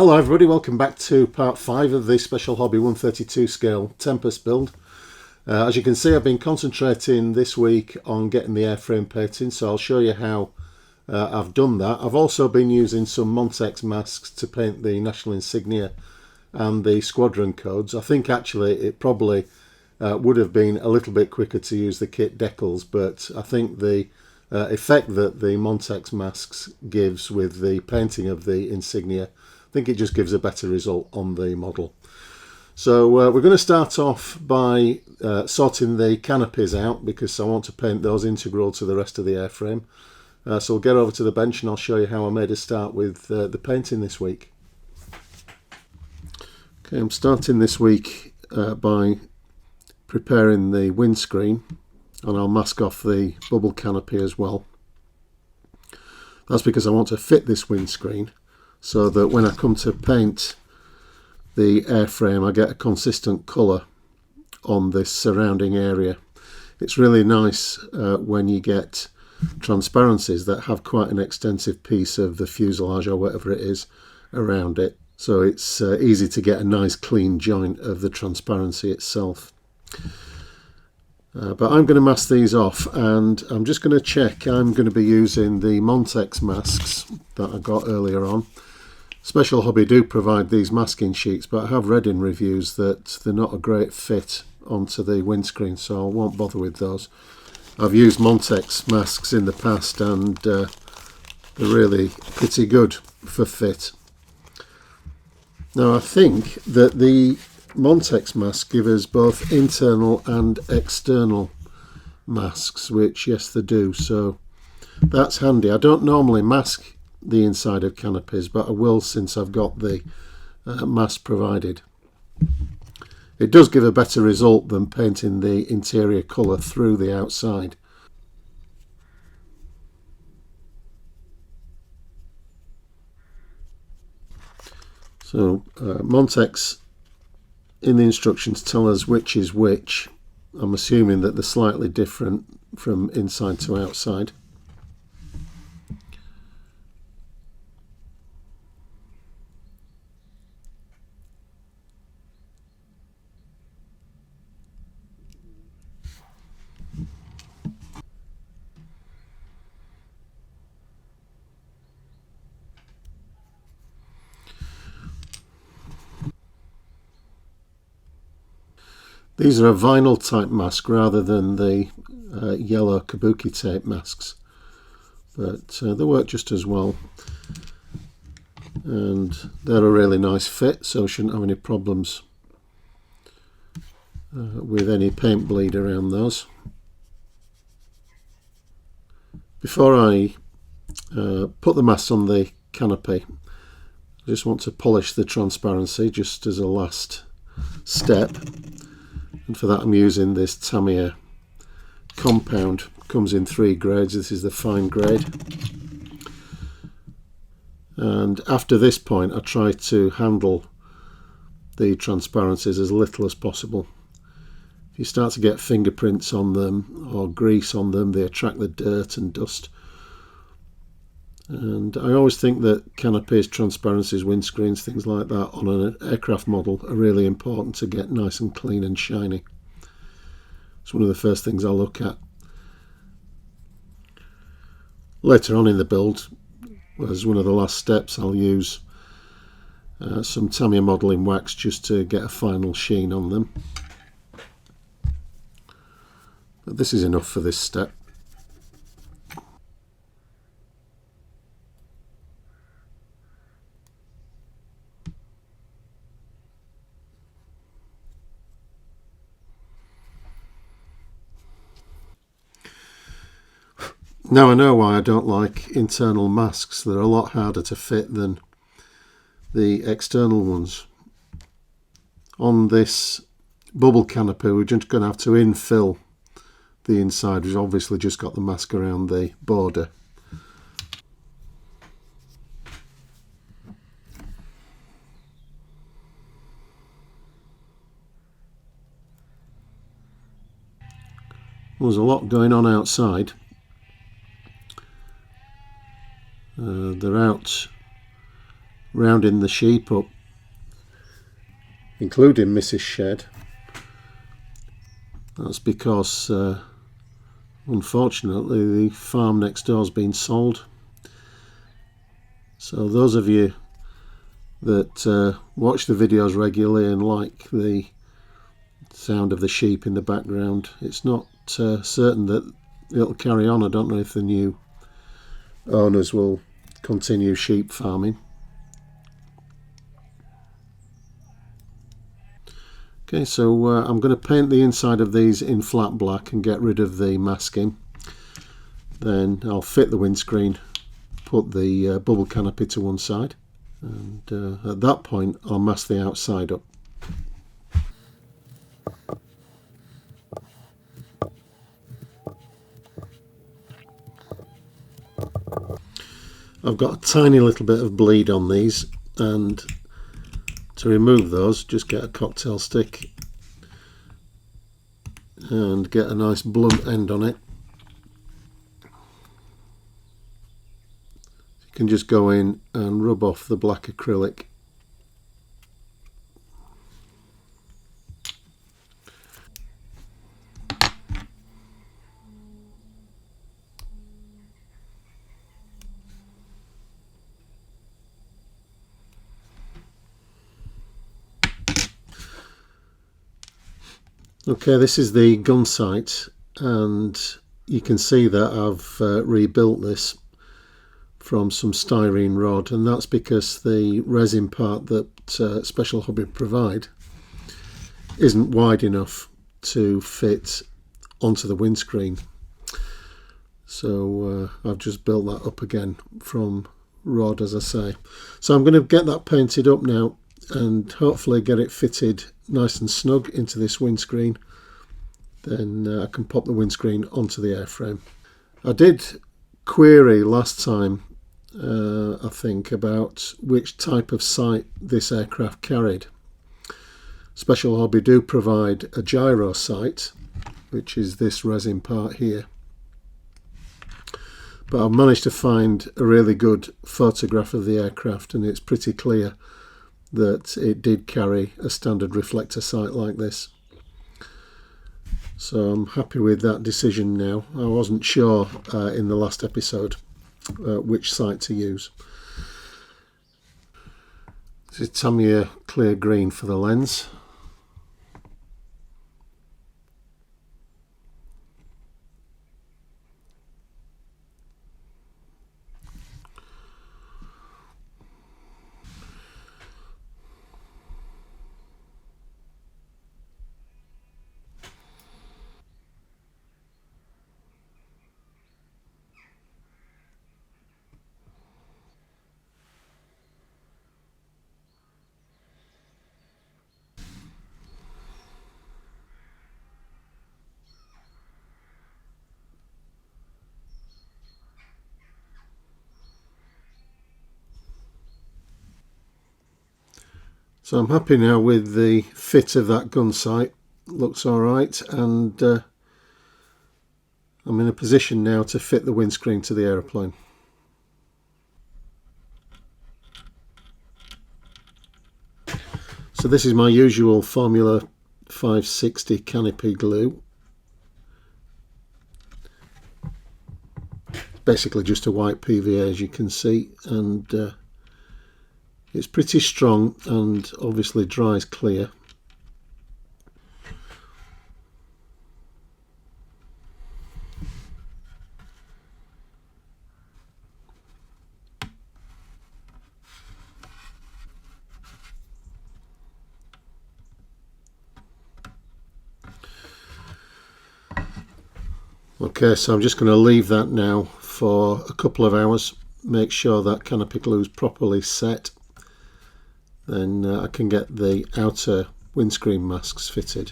Hello everybody, welcome back to part 5 of the Special Hobby 132 scale Tempest build. As you can see, I've been concentrating this week on getting the airframe painting, so I'll show you how I've done that. I've also been using some Montex masks to paint the national insignia and the squadron codes. I think actually it probably would have been a little bit quicker to use the kit decals, but I think the effect that the Montex masks gives with the painting of the insignia, I think it just gives a better result on the model. So we're going to start off by sorting the canopies out, because I want to paint those integral to the rest of the airframe. So we'll get over to the bench and I'll show you how I made a start with the painting this week. Okay, I'm starting this week by preparing the windscreen, and I'll mask off the bubble canopy as well. That's because I want to fit this windscreen so that when I come to paint the airframe I get a consistent colour on this surrounding area. It's really nice when you get transparencies that have quite an extensive piece of the fuselage or whatever it is around it, so it's easy to get a nice clean joint of the transparency itself. But I'm going to mask these off, and I'm just going to check. I'm going to be using the Montex masks that I got earlier on. Special Hobby do provide these masking sheets, but I have read in reviews that they're not a great fit onto the windscreen, so I won't bother with those. I've used Montex masks in the past and they're really pretty good for fit. Now I think that the Montex masks give us both internal and external masks, which yes they do, so that's handy. I don't normally mask the inside of canopies, but I will since I've got the mask provided. It does give a better result than painting the interior colour through the outside. So Montex in the instructions tell us which is which. I'm assuming that they're slightly different from inside to outside. These are a vinyl type mask rather than the yellow kabuki tape masks, but they work just as well, and they're a really nice fit, so shouldn't have any problems with any paint bleed around those. Before I put the masks on the canopy, I just want to polish the transparency just as a last step. And for that I'm using this Tamiya compound. It comes in 3 grades. This is the fine grade. And after this point I try to handle the transparencies as little as possible. If you start to get fingerprints on them or grease on them, they attract the dirt and dust. And I always think that canopies, transparencies, windscreens, things like that on an aircraft model are really important to get nice and clean and shiny. It's one of the first things I look at. Later on in the build, as one of the last steps, I'll use some Tamiya modelling wax just to get a final sheen on them. But this is enough for this step. Now I know why I don't like internal masks. They're a lot harder to fit than the external ones. On this bubble canopy we're just going to have to infill the inside. We've obviously just got the mask around the border. There's a lot going on outside. They're out rounding the sheep up, including Mrs. Shed. That's because unfortunately the farm next door has been sold. So those of you that watch the videos regularly and like the sound of the sheep in the background, it's not certain that it'll carry on. I don't know if the new owners will continue sheep farming. Okay, so I'm going to paint the inside of these in flat black and get rid of the masking. Then I'll fit the windscreen, put the bubble canopy to one side, and at that point I'll mask the outside up. I've got a tiny little bit of bleed on these, and to remove those just get a cocktail stick and get a nice blunt end on it. You can just go in and rub off the black acrylic. Okay, this is the gun sight, and you can see that I've rebuilt this from some styrene rod, and that's because the resin part that Special Hobby provide isn't wide enough to fit onto the windscreen. So I've just built that up again from rod, as I say. So I'm going to get that painted up now and hopefully get it fitted nice and snug into this windscreen. Then I can pop the windscreen onto the airframe. I did query last time, I think, about which type of sight this aircraft carried. Special Hobby do provide a gyro sight, which is this resin part here. But I've managed to find a really good photograph of the aircraft, and it's pretty clear that it did carry a standard reflector sight like this. So I'm happy with that decision now. I wasn't sure in the last episode which sight to use. This is Tamiya clear green for the lens. So I'm happy now with the fit of that gun sight. Looks alright, and I'm in a position now to fit the windscreen to the aeroplane. So this is my usual Formula 560 Canopy glue. It's basically just a white PVA, as you can see, and it's pretty strong and obviously dries clear. Okay, so I'm just going to leave that now for a couple of hours, make sure that canopy glue is properly set. Then I can get the outer windscreen masks fitted.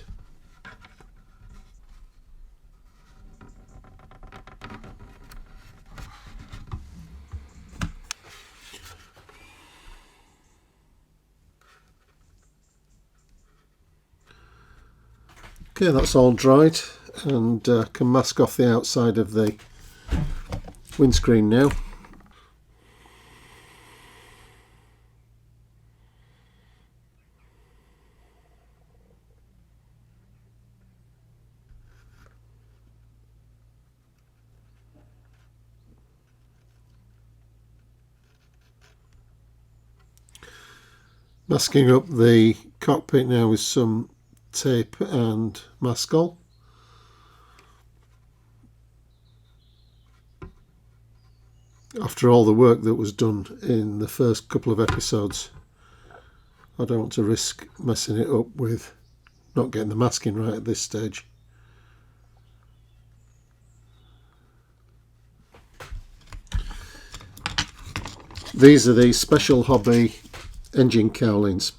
Okay, that's all dried, and can mask off the outside of the windscreen now. Masking up the cockpit now with some tape and mascol. After all the work that was done in the first couple of episodes, I don't want to risk messing it up with not getting the masking right at this stage. These are the Special Hobby engine cowlings,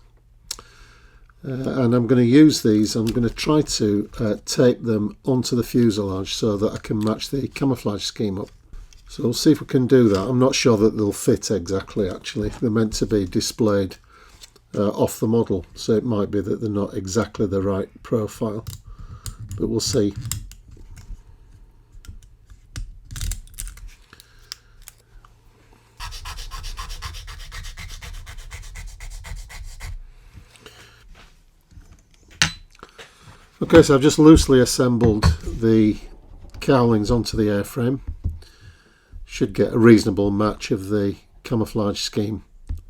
and I'm going to use these. I'm going to try to tape them onto the fuselage so that I can match the camouflage scheme up. So we'll see if we can do that. I'm not sure that they'll fit exactly, actually. They're meant to be displayed off the model, so it might be that they're not exactly the right profile, but we'll see. Okay, so I've just loosely assembled the cowlings onto the airframe. Should get a reasonable match of the camouflage scheme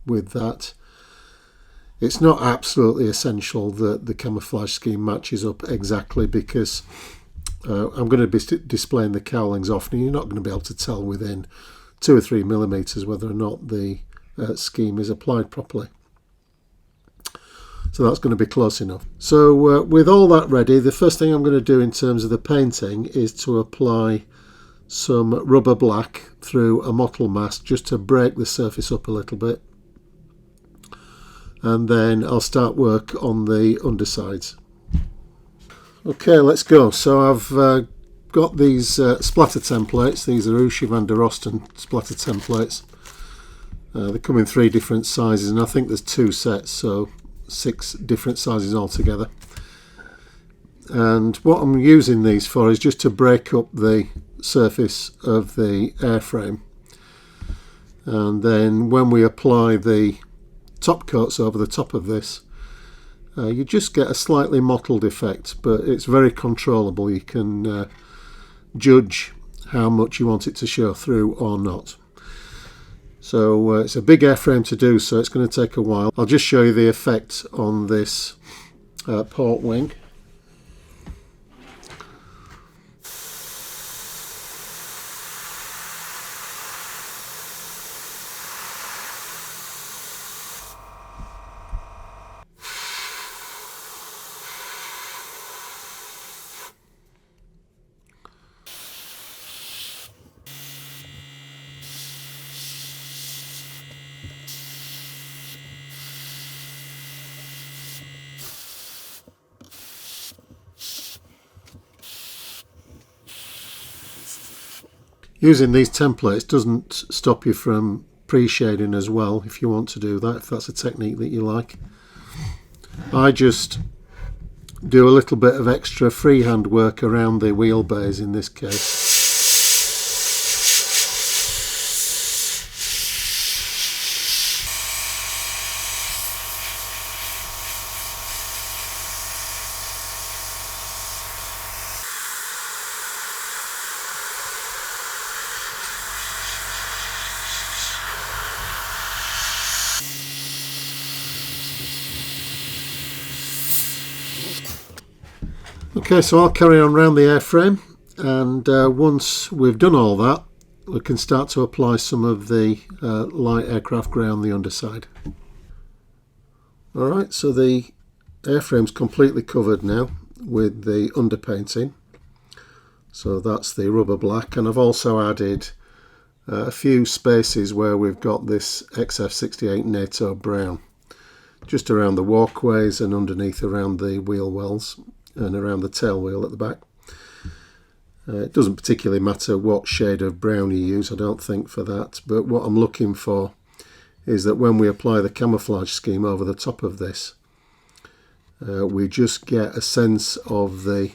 with that. It's not absolutely essential that the camouflage scheme matches up exactly, because I'm going to be displaying the cowlings off, and you're not going to be able to tell within 2 or 3 millimeters whether or not the scheme is applied properly. So that's going to be close enough. So with all that ready, the first thing I'm going to do in terms of the painting is to apply some rubber black through a mottle mask just to break the surface up a little bit, and then I'll start work on the undersides. Okay, let's go. So I've got these splatter templates. These are Ushi van der Osten splatter templates. They come in 3 different sizes, and I think there's 2 sets, so 6 different sizes altogether. And what I'm using these for is just to break up the surface of the airframe, and then when we apply the top coats over the top of this, you just get a slightly mottled effect, but it's very controllable. You can judge how much you want it to show through or not. So it's a big airframe to do, so it's going to take a while. I'll just show you the effect on this port wing. Using these templates doesn't stop you from pre-shading as well, if you want to do that, if that's a technique that you like. I just do a little bit of extra freehand work around the wheelbase in this case. Okay, so I'll carry on around the airframe, and once we've done all that, we can start to apply some of the light aircraft grey on the underside. Alright, so the airframe's completely covered now with the underpainting. So that's the rubber black, and I've also added a few spaces where we've got this XF68 NATO brown, just around the walkways and underneath around the wheel wells and around the tail wheel at the back. It doesn't particularly matter what shade of brown you use, I don't think, for that, but what I'm looking for is that when we apply the camouflage scheme over the top of this, we just get a sense of the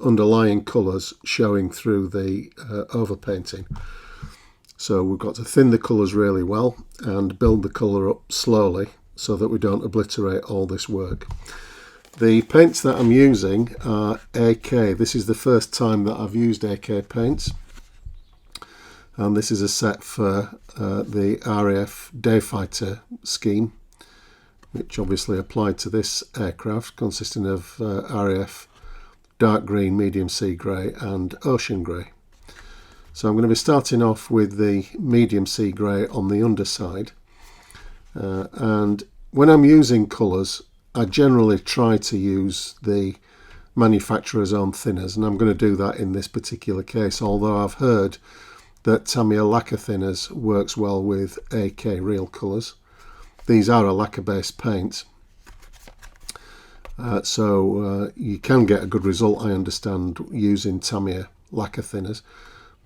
underlying colours showing through the overpainting. So we've got to thin the colours really well and build the colour up slowly so that we don't obliterate all this work. The paints that I'm using are AK. This is the first time that I've used AK paints, and this is a set for the RAF Dayfighter scheme, which obviously applied to this aircraft, consisting of RAF dark green, medium sea grey and ocean grey. So I'm going to be starting off with the medium sea grey on the underside, and when I'm using colours I generally try to use the manufacturer's own thinners, and I'm going to do that in this particular case, although I've heard that Tamiya lacquer thinners works well with AK real colours. These are a lacquer based paint, so you can get a good result, I understand, using Tamiya lacquer thinners,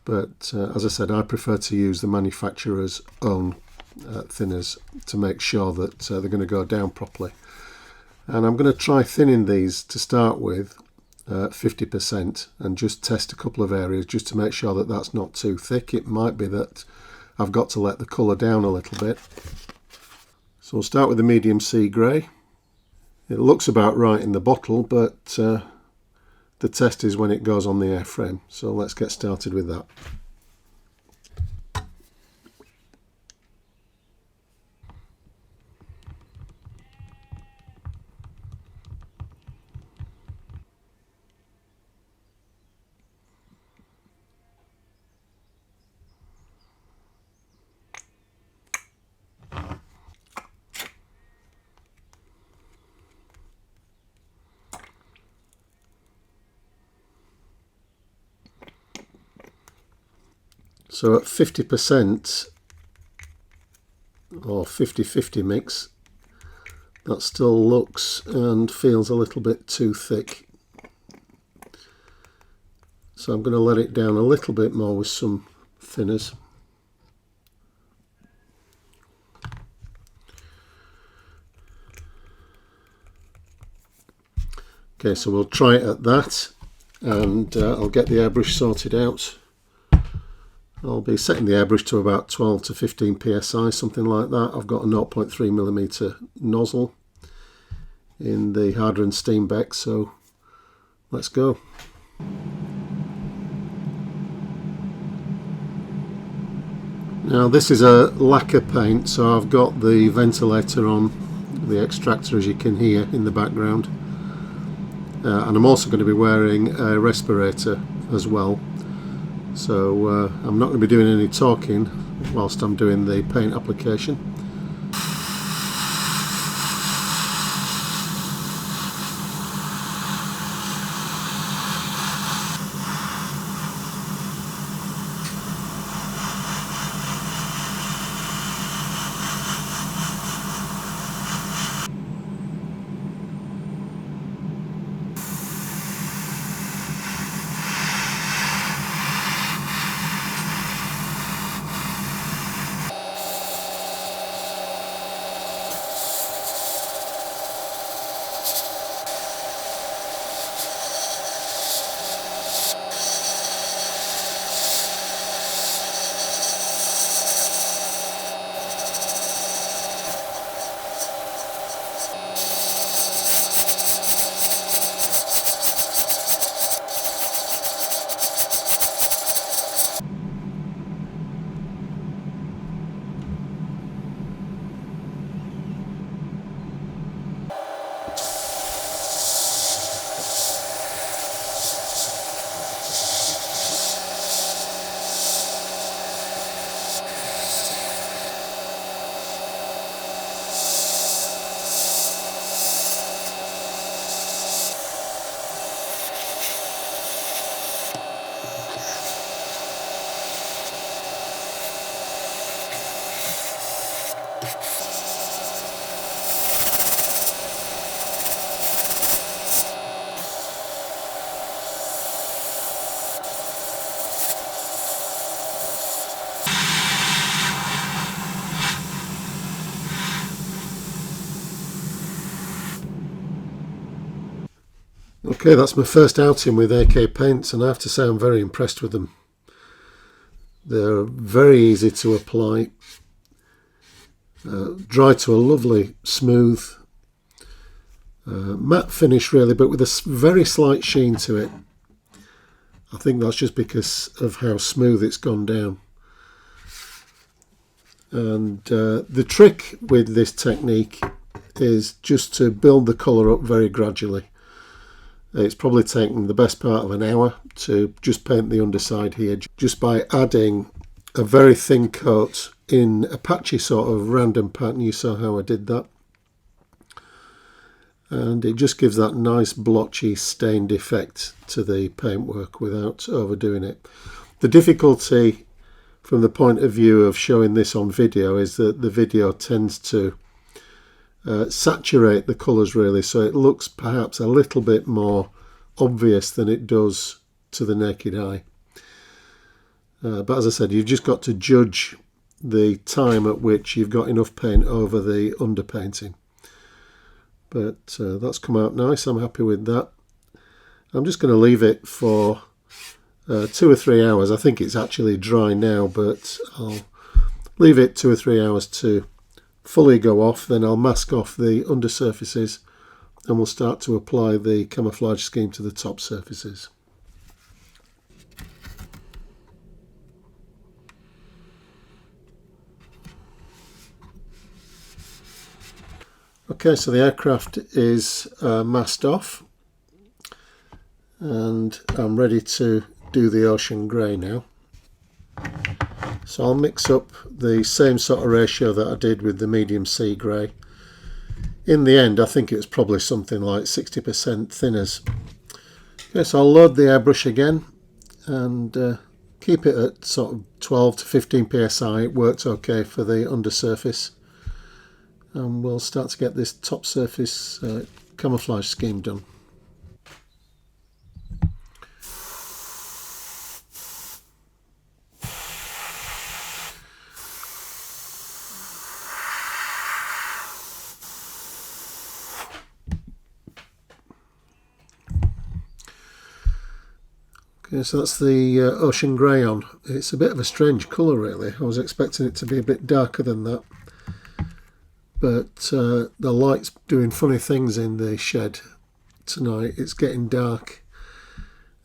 but as I said, I prefer to use the manufacturer's own thinners to make sure that they're going to go down properly. And I'm going to try thinning these to start with 50% and just test a couple of areas just to make sure that that's not too thick. It might be that I've got to let the colour down a little bit. So we'll start with the medium sea grey. It looks about right in the bottle, but the test is when it goes on the airframe. So let's get started with that. So at 50% or 50-50 mix, that still looks and feels a little bit too thick. So I'm going to let it down a little bit more with some thinners. Okay, so we'll try it at that, and I'll get the airbrush sorted out. I'll be setting the airbrush to about 12 to 15 psi, something like that. I've got a 0.3mm nozzle in the harder and steam beck, so let's go. Now this is a lacquer paint, so I've got the ventilator on, the extractor, as you can hear in the background, and I'm also going to be wearing a respirator as well. So I'm not going to be doing any talking whilst I'm doing the paint application. Okay, that's my first outing with AK paints, and I have to say I'm very impressed with them. They're very easy to apply, dry to a lovely smooth matte finish really, but with a very slight sheen to it. I think that's just because of how smooth it's gone down. And the trick with this technique is just to build the colour up very gradually. It's probably taken the best part of an hour to just paint the underside here, just by adding a very thin coat in a patchy sort of random pattern. You saw how I did that. And it just gives that nice blotchy stained effect to the paintwork without overdoing it. The difficulty from the point of view of showing this on video is that the video tends to saturate the colours really, so it looks perhaps a little bit more obvious than it does to the naked eye. But as I said, you've just got to judge the time at which you've got enough paint over the underpainting. But that's come out nice, I'm happy with that. I'm just going to leave it for 2 or 3 hours. I think it's actually dry now, but I'll leave it 2 or 3 hours to fully go off. Then I'll mask off the undersurfaces and we'll start to apply the camouflage scheme to the top surfaces. Okay, so the aircraft is masked off and I'm ready to do the ocean grey now. So I'll mix up the same sort of ratio that I did with the medium sea grey. In the end I think it was probably something like 60% thinners. Okay, so I'll load the airbrush again and keep it at sort of 12 to 15 psi. It worked okay for the undersurface. And we'll start to get this top surface camouflage scheme done. Okay, so that's the ocean grey on. It's a bit of a strange colour really. I was expecting it to be a bit darker than that. But the light's doing funny things in the shed tonight. It's getting dark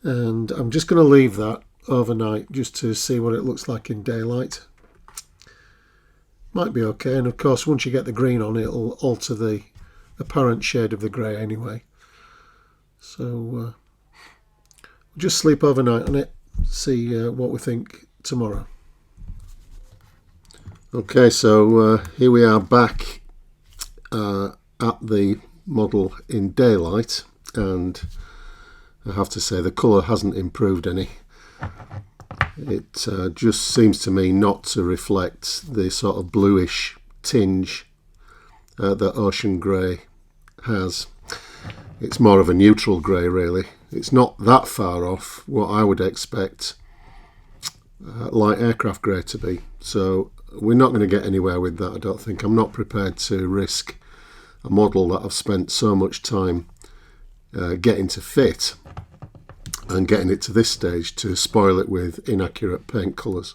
and I'm just going to leave that overnight just to see what it looks like in daylight. Might be okay, and of course once you get the green on it'll alter the apparent shade of the grey anyway. So we'll just sleep overnight on it, see what we think tomorrow. Okay, so here we are back at the model in daylight, and I have to say the colour hasn't improved any. It just seems to me not to reflect the sort of bluish tinge that ocean grey has. It's more of a neutral grey really. It's not that far off what I would expect light aircraft grey to be. So we're not going to get anywhere with that, I don't think. I'm not prepared to risk a model that I've spent so much time getting to fit and getting it to this stage to spoil it with inaccurate paint colours.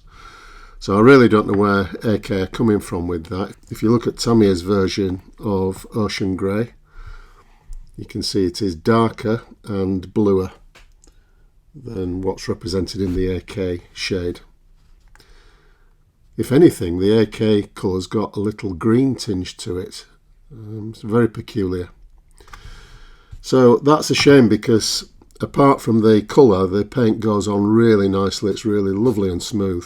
So I really don't know where AK are coming from with that. If you look at Tamiya's version of ocean grey, you can see it is darker and bluer than what's represented in the AK shade. If anything, the AK colour's got a little green tinge to it. It's very peculiar. So that's a shame because apart from the colour, the paint goes on really nicely. It's really lovely and smooth.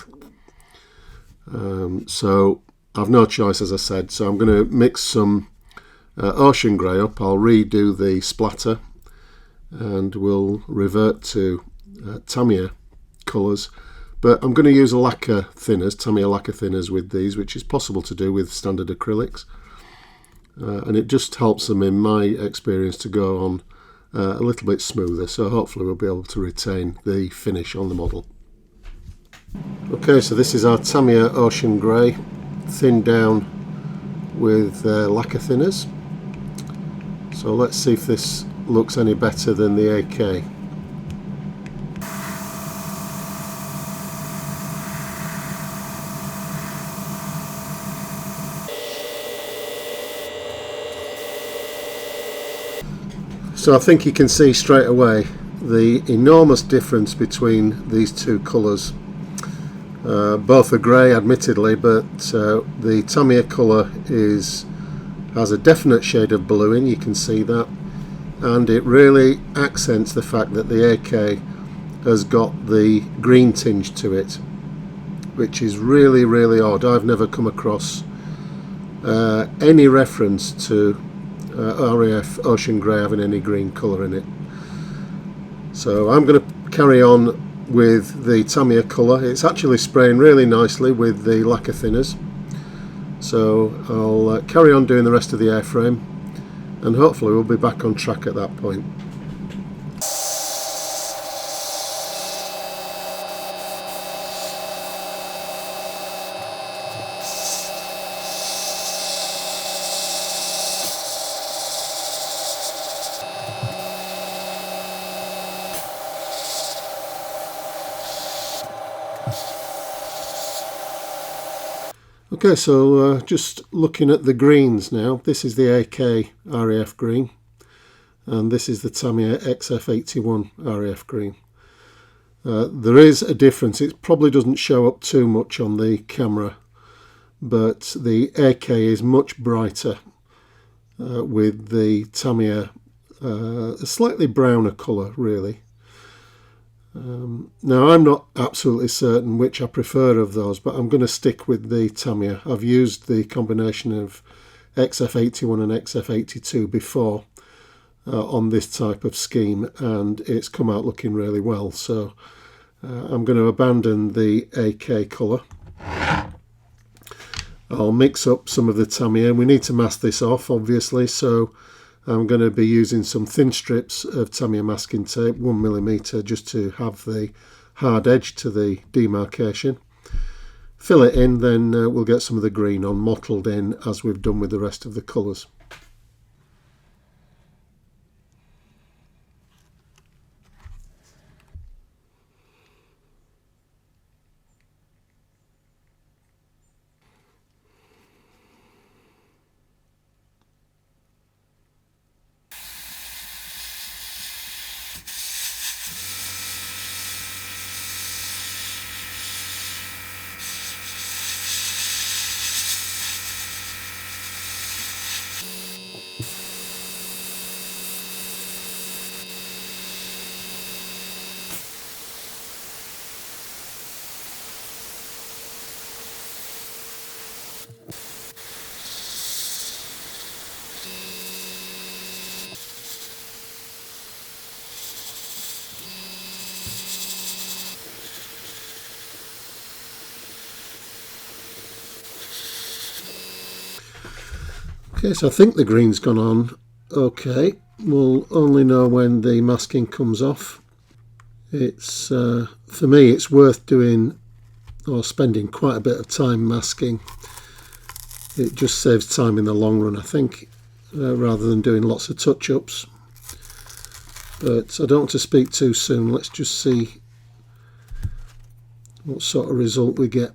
So I've no choice, as I said. So I'm going to mix some ocean grey up. I'll redo the splatter and we'll revert to Tamiya colours. But I'm going to use a lacquer thinners, Tamiya lacquer thinners with these, which is possible to do with standard acrylics. And it just helps them, in my experience, to go on a little bit smoother. So hopefully we'll be able to retain the finish on the model. Okay, so this is our Tamiya ocean grey, thinned down with lacquer thinners. So let's see if this looks any better than the AK. So I think you can see straight away the enormous difference between these two colours. Both are grey admittedly, but the Tamiya colour has a definite shade of blue in, you can see that, and it really accents the fact that the AK has got the green tinge to it, which is really, really odd. I've never come across any reference to RAF Ocean Grey having any green colour in it. So I'm going to carry on with the Tamiya colour. It's actually spraying really nicely with the lacquer thinners. So I'll carry on doing the rest of the airframe, and hopefully we'll be back on track at that point. Okay, so just looking at the greens now. This is the AK RAF green, and this is the Tamiya XF81 RAF green. There is a difference. It probably doesn't show up too much on the camera, but the AK is much brighter with the Tamiya a slightly browner colour, really. Now I'm not absolutely certain which I prefer of those, but I'm going to stick with the Tamiya. I've used the combination of XF81 and XF82 before on this type of scheme, and it's come out looking really well. So I'm going to abandon the AK colour. I'll mix up some of the Tamiya. We need to mask this off, obviously, so I'm going to be using some thin strips of Tamiya masking tape, 1mm, just to have the hard edge to the demarcation. Fill it in, then we'll get some of the green on mottled in as we've done with the rest of the colours. Okay, so I think the green's gone on okay. We'll only know when the masking comes off. It's for me, it's worth doing or spending quite a bit of time masking. It just saves time in the long run, I think, rather than doing lots of touch-ups. But I don't want to speak too soon. Let's just see what sort of result we get.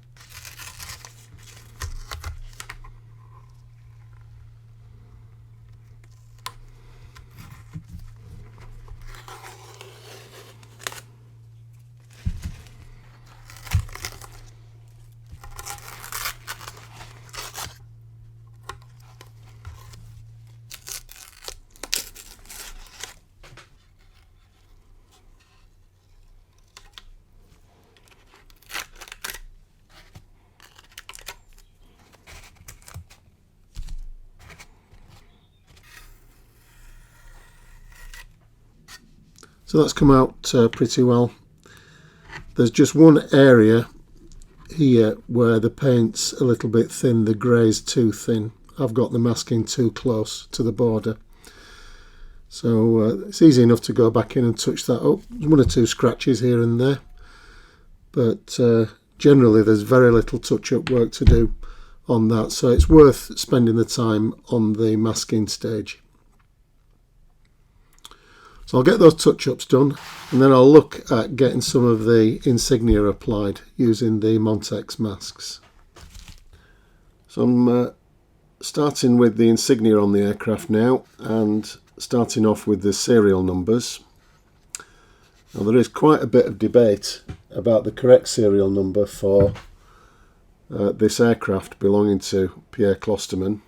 So that's come out pretty well. There's just one area here where the paint's a little bit thin, the grey's too thin. I've got the masking too close to the border. So it's easy enough to go back in and touch that up. There's one or two scratches here and there, but generally there's very little touch-up work to do on that, so it's worth spending the time on the masking stage. So I'll get those touch-ups done, and then I'll look at getting some of the insignia applied using the Montex masks. So I'm starting with the insignia on the aircraft now, and starting off with the serial numbers. Now there is quite a bit of debate about the correct serial number for this aircraft belonging to Pierre Closterman.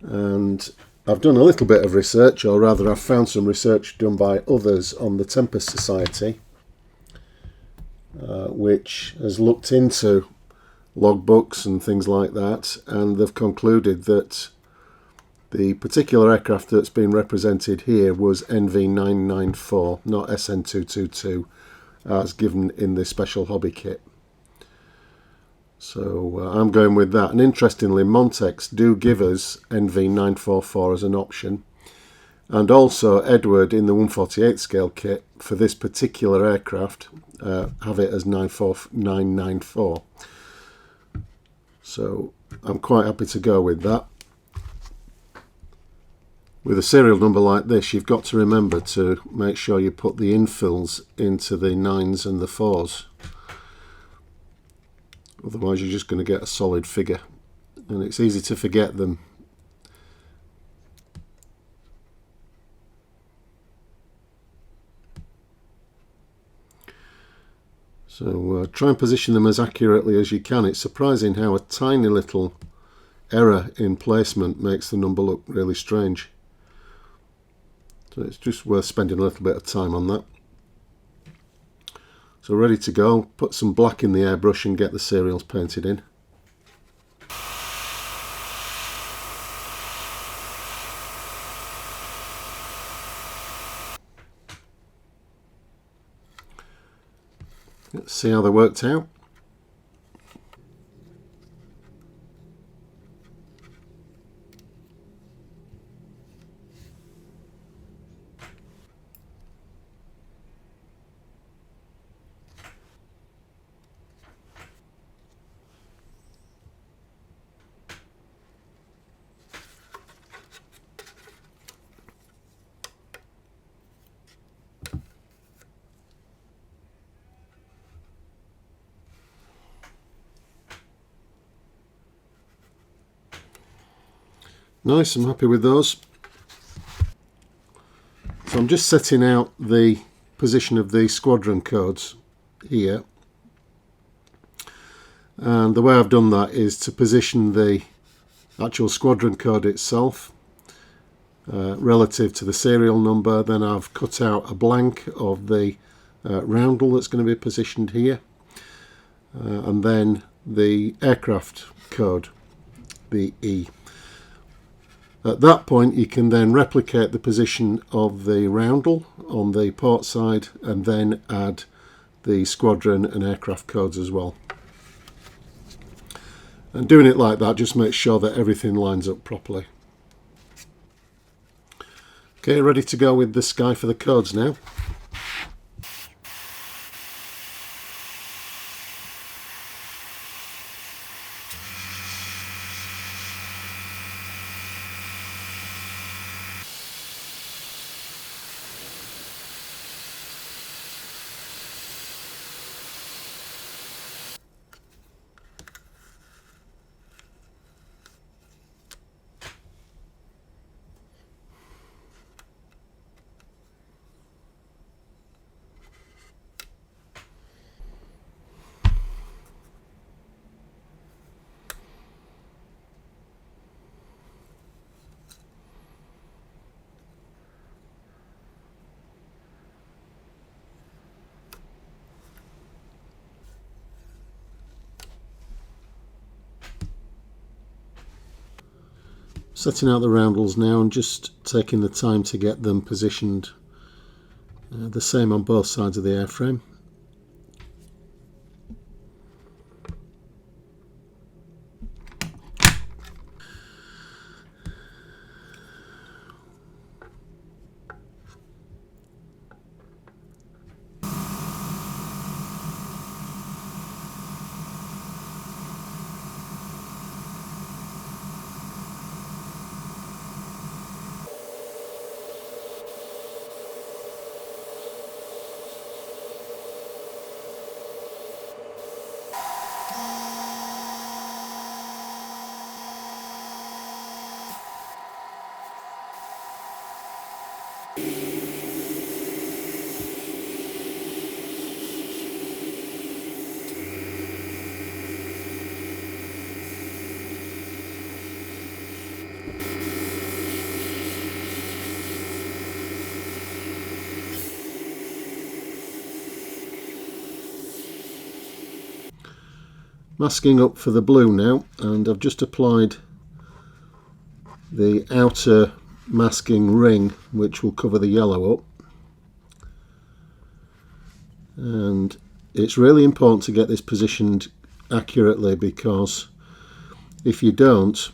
And I've done a little bit of research, or rather I've found some research done by others on the Tempest Society, which has looked into logbooks and things like that, and they've concluded that the particular aircraft that's been represented here was NV994, not SN222, as given in the special hobby kit. So I'm going with that. And interestingly, Montex do give us NV944 as an option, and also Edward in the 148 scale kit for this particular aircraft have it as 994. So I'm quite happy to go with that. With a serial number like this, you've got to remember to make sure you put the infills into the 9s and the 4s. Otherwise you're just going to get a solid figure, and it's easy to forget them. So try and position them as accurately as you can. It's surprising how a tiny little error in placement makes the number look really strange. So it's just worth spending a little bit of time on that. So ready to go. Put some black in the airbrush and get the serials painted in. Let's see how they worked out. Nice, I'm happy with those. So I'm just setting out the position of the squadron codes here. And the way I've done that is to position the actual squadron code itself relative to the serial number. Then I've cut out a blank of the roundel that's going to be positioned here. And then the aircraft code, the E. At that point you can then replicate the position of the roundel on the port side and then add the squadron and aircraft codes as well. And doing it like that just makes sure that everything lines up properly. Okay, ready to go with the sky for the codes now. Setting out the roundels now and just taking the time to get them positioned the same on both sides of the airframe. Masking up for the blue now, and I've just applied the outer masking ring which will cover the yellow up. And it's really important to get this positioned accurately, because if you don't,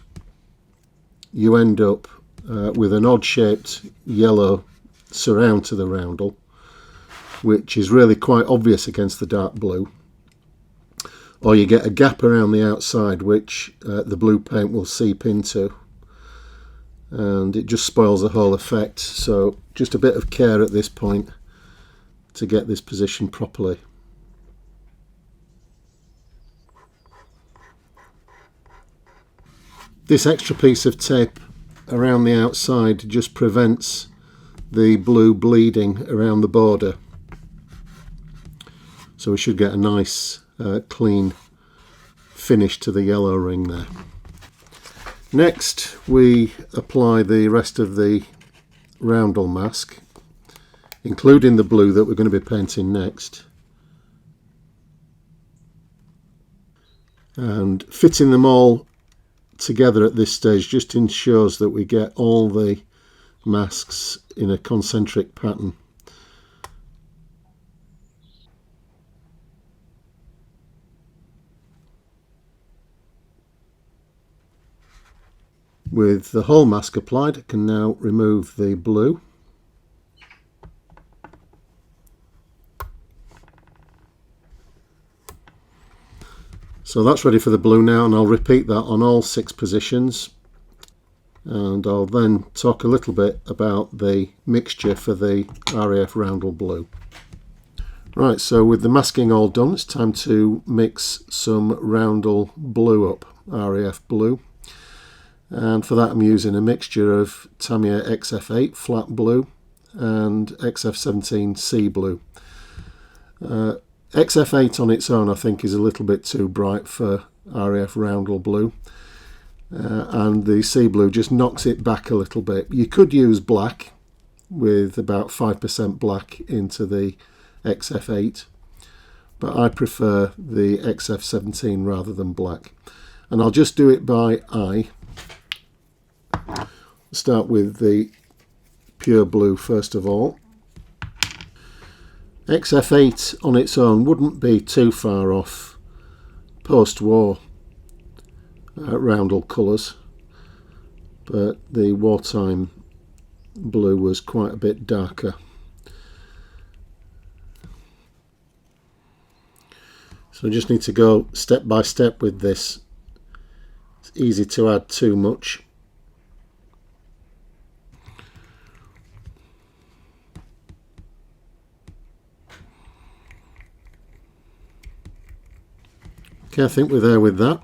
you end up with an odd shaped yellow surround to the roundel, which is really quite obvious against the dark blue, or you get a gap around the outside which the blue paint will seep into, and it just spoils the whole effect. So just a bit of care at this point to get this positioned properly. This extra piece of tape around the outside just prevents the blue bleeding around the border, so we should get a nice clean finish to the yellow ring there. Next we apply the rest of the roundel mask, including the blue that we're going to be painting next, and fitting them all together at this stage just ensures that we get all the masks in a concentric pattern. With the whole mask applied, I can now remove the blue. So that's ready for the blue now, and I'll repeat that on all 6 positions, and I'll then talk a little bit about the mixture for the RAF roundel blue. Right, so with the masking all done, it's time to mix some roundel blue up, RAF blue. And for that I'm using a mixture of Tamiya XF8 flat blue and XF17 sea blue. XF8 on its own I think is a little bit too bright for RAF roundel blue, and the sea blue just knocks it back a little bit. You could use black with about 5% black into the XF8, but I prefer the XF17 rather than black. And I'll just do it by eye. Start with the pure blue first of all. XF8 on its own wouldn't be too far off post-war roundel colours, but the wartime blue was quite a bit darker. So I just need to go step by step with this. It's easy to add too much. Okay, I think we're there with that.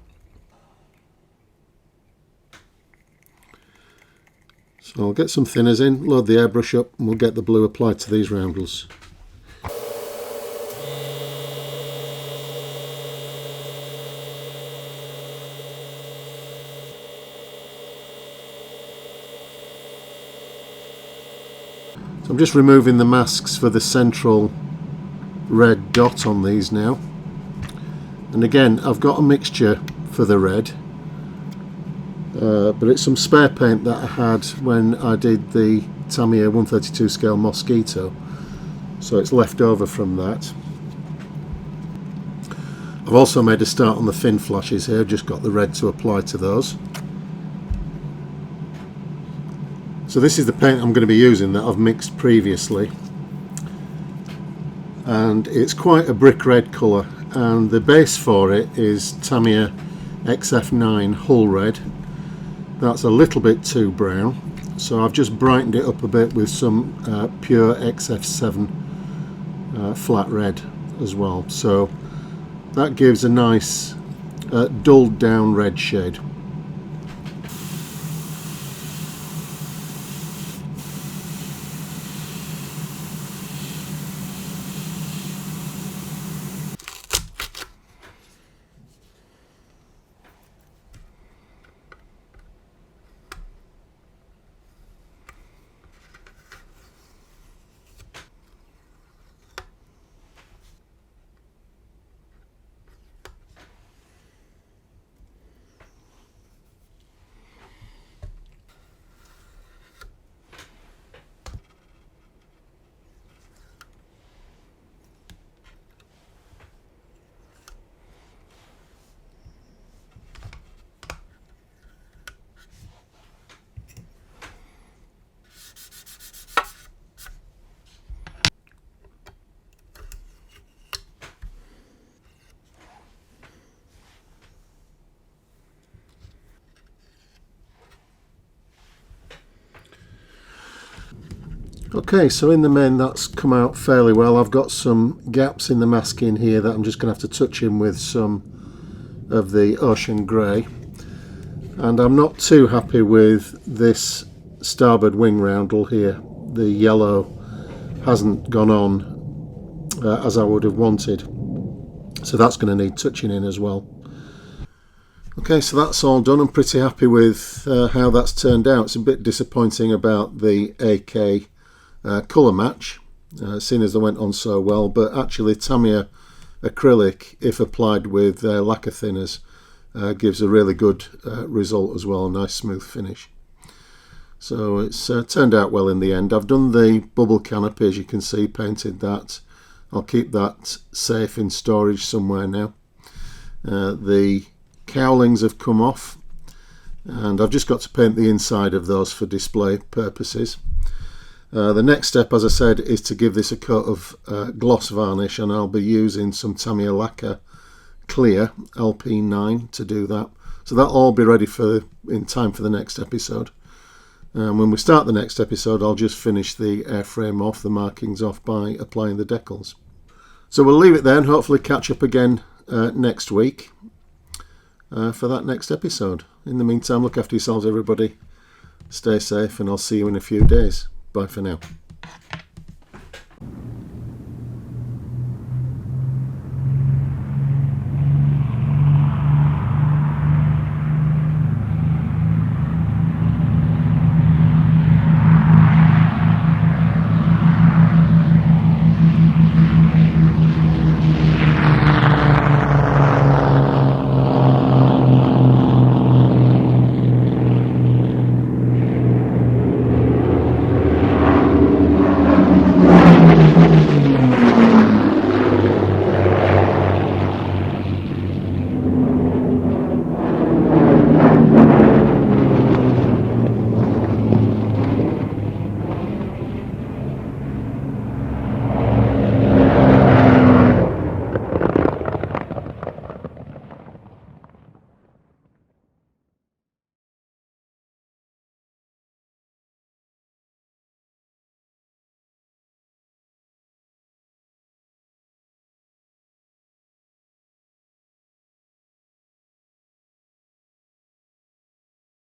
So I'll get some thinners in, load the airbrush up, and we'll get the blue applied to these roundels. So I'm just removing the masks for the central red dot on these now. And again, I've got a mixture for the red, but it's some spare paint that I had when I did the Tamiya 132 scale Mosquito, so it's left over from that. I've also made a start on the fin flashes here, just got the red to apply to those. So this is the paint I'm going to be using that I've mixed previously, and it's quite a brick red colour, and the base for it is Tamiya XF9 Hull Red. That's a little bit too brown, so I've just brightened it up a bit with some pure XF7 flat red as well, so that gives a nice dulled down red shade. Okay, so in the main that's come out fairly well. I've got some gaps in the masking here that I'm just going to have to touch in with some of the ocean grey. And I'm not too happy with this starboard wing roundel here. The yellow hasn't gone on as I would have wanted. So that's going to need touching in as well. Okay, so that's all done. I'm pretty happy with how that's turned out. It's a bit disappointing about the AK colour match, seeing as they went on so well, but actually Tamiya acrylic, if applied with lacquer thinners, gives a really good result as well, a nice smooth finish. So it's turned out well in the end. I've done the bubble canopy, as you can see, painted that. I'll keep that safe in storage somewhere now. The cowlings have come off, and I've just got to paint the inside of those for display purposes. The next step, as I said, is to give this a coat of gloss varnish, and I'll be using some Tamiya lacquer clear LP9 to do that. So that'll all be ready in time for the next episode. When we start the next episode, I'll just finish the airframe off, the markings off, by applying the decals. So we'll leave it there and hopefully catch up again next week for that next episode. In the meantime, look after yourselves, everybody. Stay safe, and I'll see you in a few days. Bye for now.